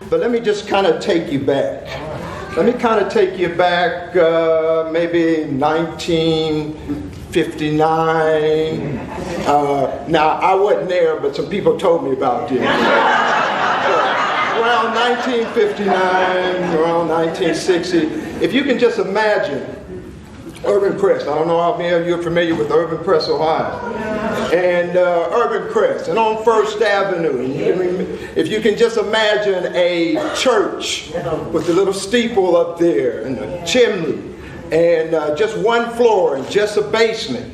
But let me just kind of take you back. Let me kind of take you back maybe 1959. Now, I wasn't there, but some people told me about this. Around 1959, around 1960. If you can just imagine Urban Crest. I don't know how many of you are familiar with Urban Crest, Ohio. And Urban Crest, and on First Avenue. If you can just imagine a church with a little steeple up there and a chimney, and just one floor and just a basement,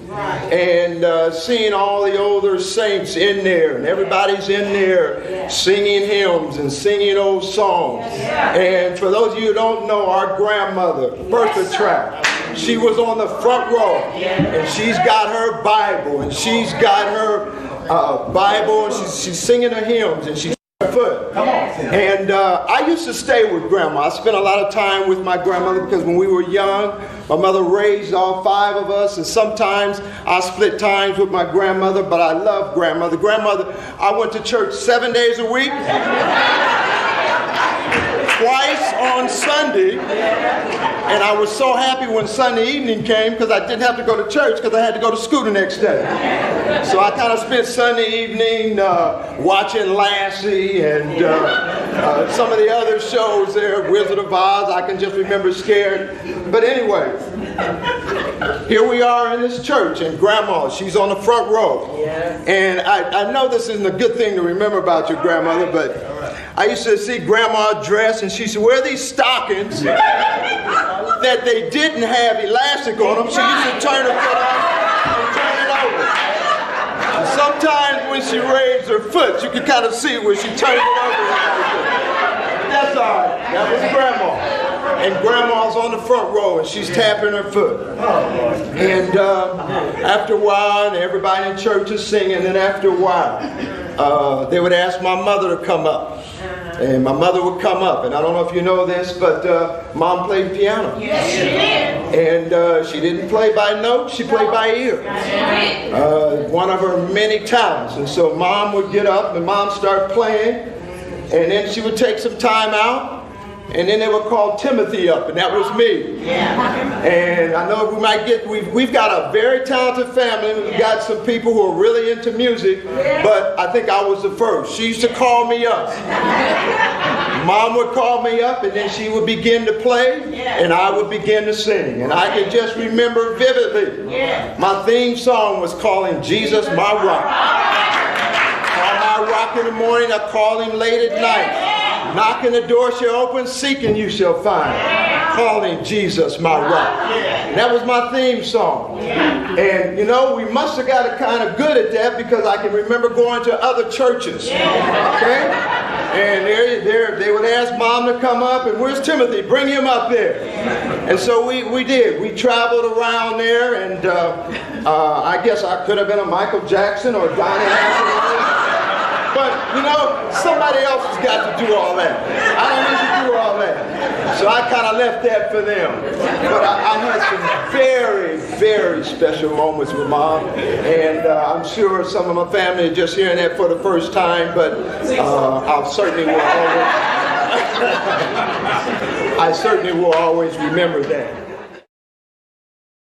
and seeing all the older saints in there, and everybody's in there singing hymns and singing old songs. And for those of you who don't know, our grandmother, Bertha Trapp, she was on the front row, and she's got her Bible, and she's got her Bible, and she's singing her hymns, and she's foot. And I used to stay with Grandma. I spent a lot of time with my grandmother because when we were young, my mother raised all 5 of us, and sometimes I split times with my grandmother, but I love Grandmother. Grandmother, I went to church 7 days a week, twice on Sunday, and I was so happy when Sunday evening came because I didn't have to go to church because I had to go to school the next day. So I kind of spent Sunday evening watching Lassie and some of the other shows there, Wizard of Oz. I can just remember scared. But anyway, here we are in this church, and Grandma, she's on the front row. And I know this isn't a good thing to remember about your grandmother, but I used to see Grandma dress, and she said, wear these stockings that they didn't have elastic on them. She used to turn her foot off and turn it over. And sometimes when she raised her foot, you could kind of see where she turned it over. That's all right. That was Grandma. And Grandma's on the front row, and she's tapping her foot. And after a while, and everybody in church is singing, and after a while, they would ask my mother to come up. And my mother would come up, and I don't know if you know this, but Mom played piano. Yes, she did. And she didn't play by notes, she played by ear. One of her many talents. And so Mom would get up, and Mom start playing, and then she would take some time out, and then they would call Timothy up, and that was me. And I know we might get, we've got a very talented family. We've got some people who are really into music, but I think I was the first. She used to call me up. Mom would call me up, and then she would begin to play, and I would begin to sing. And I can just remember vividly, my theme song was calling Jesus my rock. Call my rock in the morning, I call him late at night. Knocking the door shall open, seeking you shall find. Calling Jesus my rock. That was my theme song. And you know, we must have got kind of good at that because I can remember going to other churches. Okay? And they would ask Mom to come up, and where's Timothy? Bring him up there. And so we did. We traveled around there, and I guess I could have been a Michael Jackson or Donny Hathaway. But, you know, somebody else has got to do all that. I don't need to do all that. So I kind of left that for them. But I had some very, very special moments with Mom. And I'm sure some of my family are just hearing that for the first time. But I certainly will always remember that.